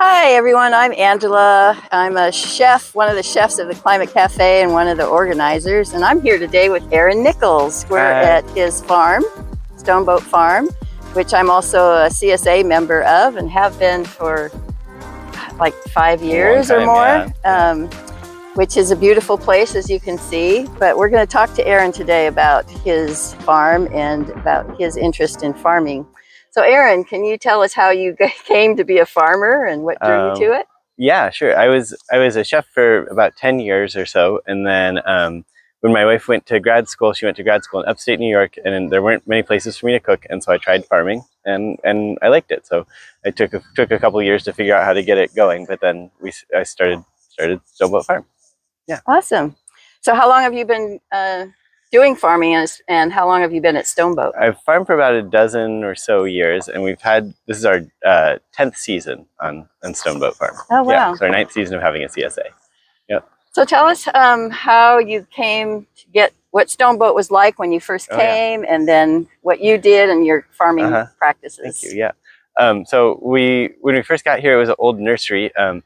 Hi everyone, I'm Angela. I'm a chef, one of the chefs of the Climate Cafe and one of the organizers, and I'm here today with Aaron Nichols. We're at his farm, Stoneboat Farm, which I'm also a CSA member of and have been for like 5 years or more, which is a beautiful place, as you can see. But we're going to talk to Aaron today about his farm and about his interest in farming. So Aaron, can you tell us how you came to be a farmer and what drew you to it? Yeah, sure. I was a chef for about 10 years or so, and then when my wife went to grad school, she went to grad school in upstate New York, and there weren't many places for me to cook, and so I tried farming, and I liked it. So I took a couple of years to figure out how to get it going, but then I started Stoneboat Farm. Yeah. Awesome. So how long have you been doing farming, and how long have you been at Stoneboat? I've farmed for about a dozen or so years, and this is our 10th season on Stoneboat Farm. Oh, wow. Yeah, so our 9th season of having a CSA. Yep. So tell us how you came to get, what Stoneboat was like when you first came, and then what you did and your farming practices. Thank you, yeah. So when we first got here, it was an old nursery, and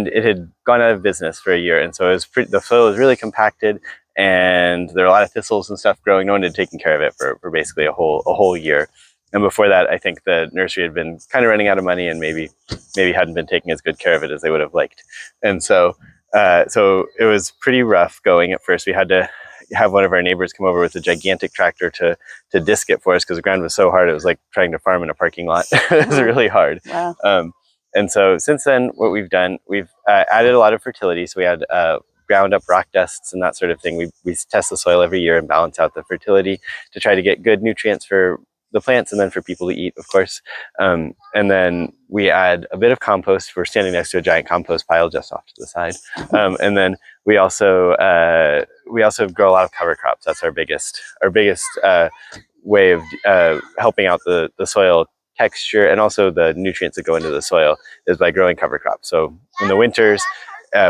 it had gone out of business for a year, and so the soil was really compacted, and there were a lot of thistles and stuff growing. No one had taken care of it for basically a whole year. And before that, I think the nursery had been kind of running out of money, and maybe hadn't been taking as good care of it as they would have liked. And so it was pretty rough going at first. We had to have one of our neighbors come over with a gigantic tractor to disc it for us, because the ground was so hard. It was like trying to farm in a parking lot. It was really hard. Wow. And so since then, what we've done, we've added a lot of fertility. So we had ground up rock dusts and that sort of thing. We test the soil every year and balance out the fertility to try to get good nutrients for the plants and then for people to eat, of course. And then we add a bit of compost. We're standing next to a giant compost pile just off to the side. And then we also grow a lot of cover crops. That's our biggest way of helping out the soil texture and also the nutrients that go into the soil is by growing cover crops. So in the winters,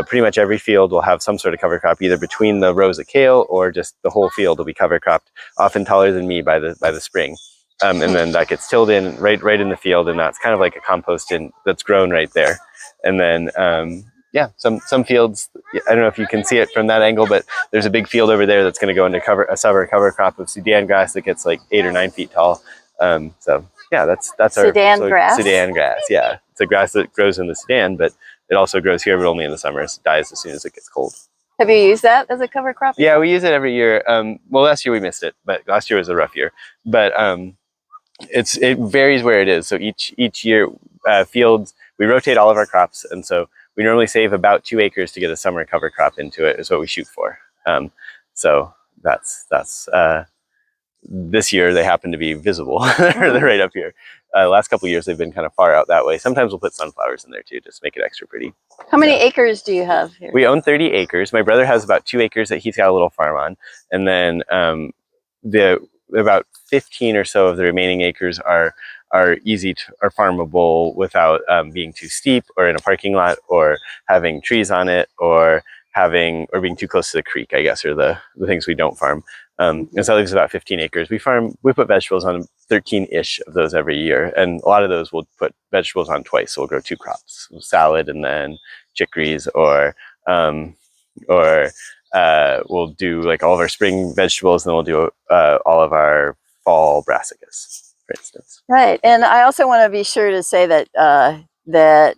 pretty much every field will have some sort of cover crop, either between the rows of kale or just the whole field will be cover cropped, often taller than me by the spring. And then that gets tilled in right in the field, and that's kind of like a compost that's grown right there. And then some fields, I don't know if you can see it from that angle, but there's a big field over there that's going to go into a summer cover crop of Sudan grass that gets like 8 or 9 feet tall. So yeah, that's our Sudan grass. Sudan grass, yeah. It's a grass that grows in the Sudan, but it also grows here, but only in the summers. It dies as soon as it gets cold. Have you used that as a cover crop? Yeah, we use it every year. Well, last year we missed it, but last year was a rough year. But it varies where it is. So each year, fields, we rotate all of our crops, and so we normally save about 2 acres to get a summer cover crop into it. Is what we shoot for. So that's this year they happen to be visible. They're right up here. Last couple of years they've been kind of far out that way. Sometimes we'll put sunflowers in there too, just to make it extra pretty. How many acres do you have here? We own 30 acres. My brother has about 2 acres that he's got a little farm on, and then about 15 or so of the remaining acres are farmable without being too steep or in a parking lot or having trees on it or being too close to the creek, I guess, are the things we don't farm. And so that leaves about 15 acres. We put vegetables on 13-ish of those every year. And a lot of those we'll put vegetables on twice. So we'll grow 2 crops, salad and then chicories, or we'll do like all of our spring vegetables, and then we'll do all of our fall brassicas, for instance. Right. And I also want to be sure to say that that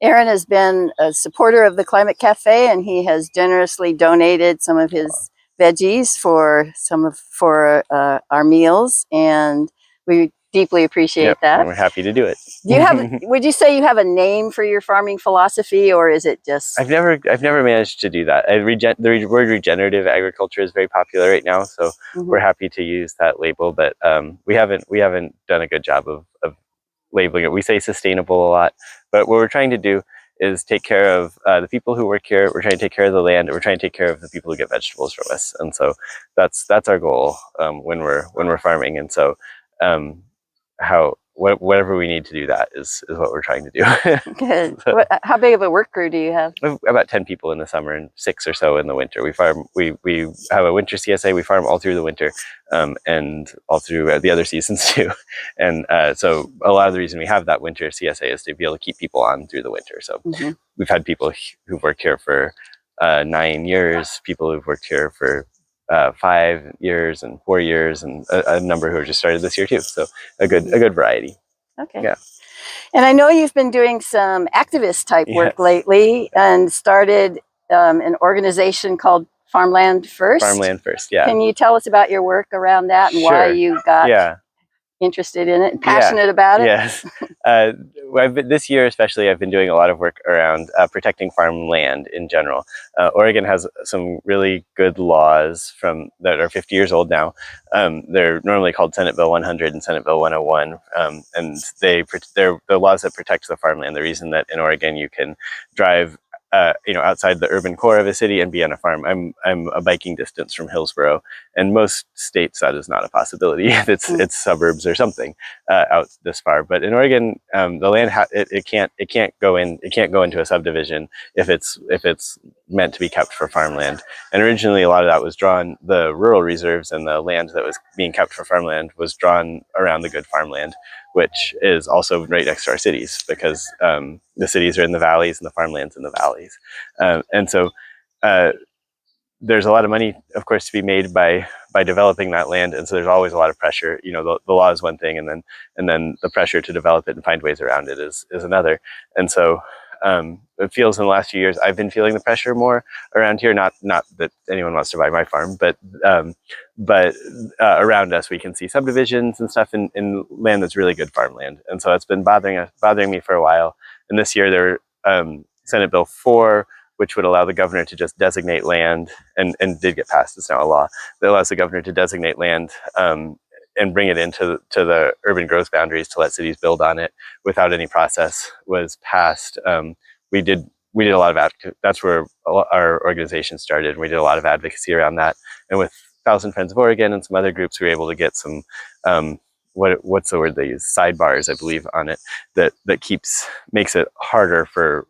Aaron has been a supporter of the Climate Cafe, and he has generously donated some of his veggies for our meals, and we deeply appreciate Yep, that. and we're happy to do it. Do you have? Would you say you have a name for your farming philosophy, or is it just? I've never managed to do that. The word regenerative agriculture is very popular right now, so we're happy to use that label. But we haven't done a good job of labeling it. We say sustainable a lot, but what we're trying to do is take care of the people who work here. We're trying to take care of the land. And we're trying to take care of the people who get vegetables from us. And so that's our goal when we're farming. And so whatever we need to do that is what we're trying to do. Good. How big of a work crew do you have? About 10 people in the summer and 6 or so in the winter. We farm. We have a winter CSA. We farm all through the winter and all through the other seasons too. And so a lot of the reason we have that winter CSA is to be able to keep people on through the winter. So we've had people who've worked here for 9 years, people who've worked here for 5 years and 4 years, and a number who have just started this year too. So a good variety. Okay. Yeah. And I know you've been doing some activist type work lately, and started an organization called Farmland First. Farmland First, yeah. Can you tell us about your work around that and why you got interested in it and passionate about it? Yes. This year especially, I've been doing a lot of work around protecting farmland in general. Oregon has some really good laws that are 50 years old now. They're normally called Senate Bill 100 and Senate Bill 101, and they're the laws that protect the farmland. The reason that in Oregon you can drive outside the urban core of a city and be on a farm. I'm a biking distance from Hillsboro, and most states that is not a possibility. It's suburbs or something out this far. But in Oregon, the land it can't go into a subdivision if it's meant to be kept for farmland. And originally, a lot of that was drawn. The rural reserves and the land that was being kept for farmland was drawn around the good farmland, which is also right next to our cities, because the cities are in the valleys and the farmland's in the valleys. And so there's a lot of money, of course, to be made by developing that land. And so there's always a lot of pressure. The law is one thing, and then the pressure to develop it and find ways around it is another. And so it feels in the last few years, I've been feeling the pressure more around here. Not that anyone wants to buy my farm, but around us, we can see subdivisions and stuff in land that's really good farmland. And so it's been bothering me for a while. And this year there Senate Bill 4, which would allow the governor to just designate land, and did get passed. It's now a law that allows the governor to designate land and bring it into the urban growth boundaries to let cities build on it without any process, was passed. We did a lot of that's where our organization started. We did a lot of advocacy around that, and with 1,000 Friends of Oregon and some other groups, we were able to get some what's the word they use, sidebars, I believe, on it that makes it harder for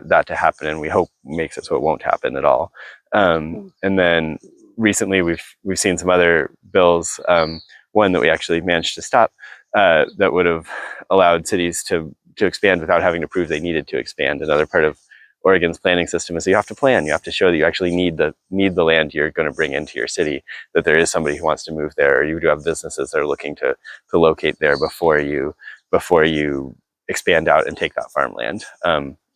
that to happen, and we hope makes it so it won't happen at all. And then recently we've seen some other bills, one that we actually managed to stop, that would have allowed cities to expand without having to prove they needed to expand. Another part of Oregon's planning system is that you have to plan. You have to show that you actually need the land you're going to bring into your city, that there is somebody who wants to move there, or you do have businesses that are looking to locate there before you expand out and take that farmland,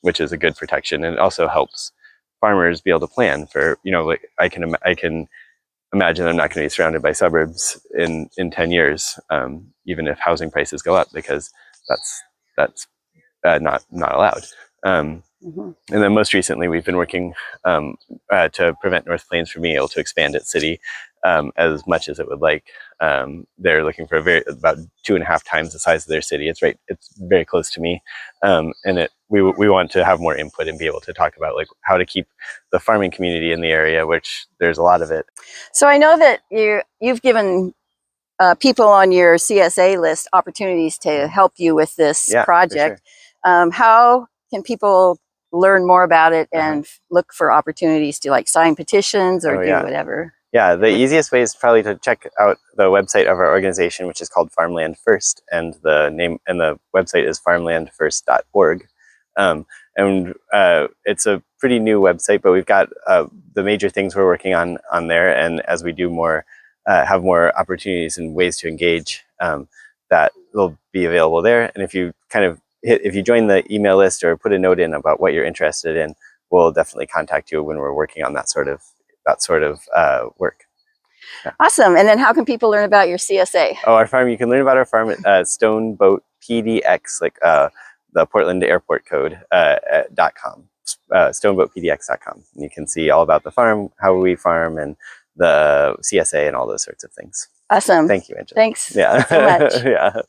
which is a good protection. And it also helps farmers be able to plan for, like I can imagine I'm not going to be surrounded by suburbs in 10 years, even if housing prices go up, because that's not allowed. And then most recently, we've been working to prevent North Plains from being able to expand its city as much as it would like. They're looking for about 2.5 times the size of their city. It's very close to me, and we want to have more input and be able to talk about like how to keep the farming community in the area, which there's a lot of it. So I know that you've given people on your CSA list opportunities to help you with this project. Sure. How can people learn more about it and look for opportunities to like sign petitions or do whatever? Yeah, the easiest way is probably to check out the website of our organization, which is called Farmland First, and the website is farmlandfirst.org. And it's a pretty new website, but we've got the major things we're working on there, and as we do more, have more opportunities and ways to engage, that will be available there. And if you join the email list or put a note in about what you're interested in, we'll definitely contact you when we're working on that sort of work. Yeah. Awesome. And then how can people learn about your CSA? Oh, our farm, you can learn about our farm at Stoneboat PDX, like the Portland airport code, .com, stoneboatpdx.com. And you can see all about the farm, how we farm, and the CSA and all those sorts of things. Awesome. Thank you, Angela. Thanks Yeah. so much. Yeah.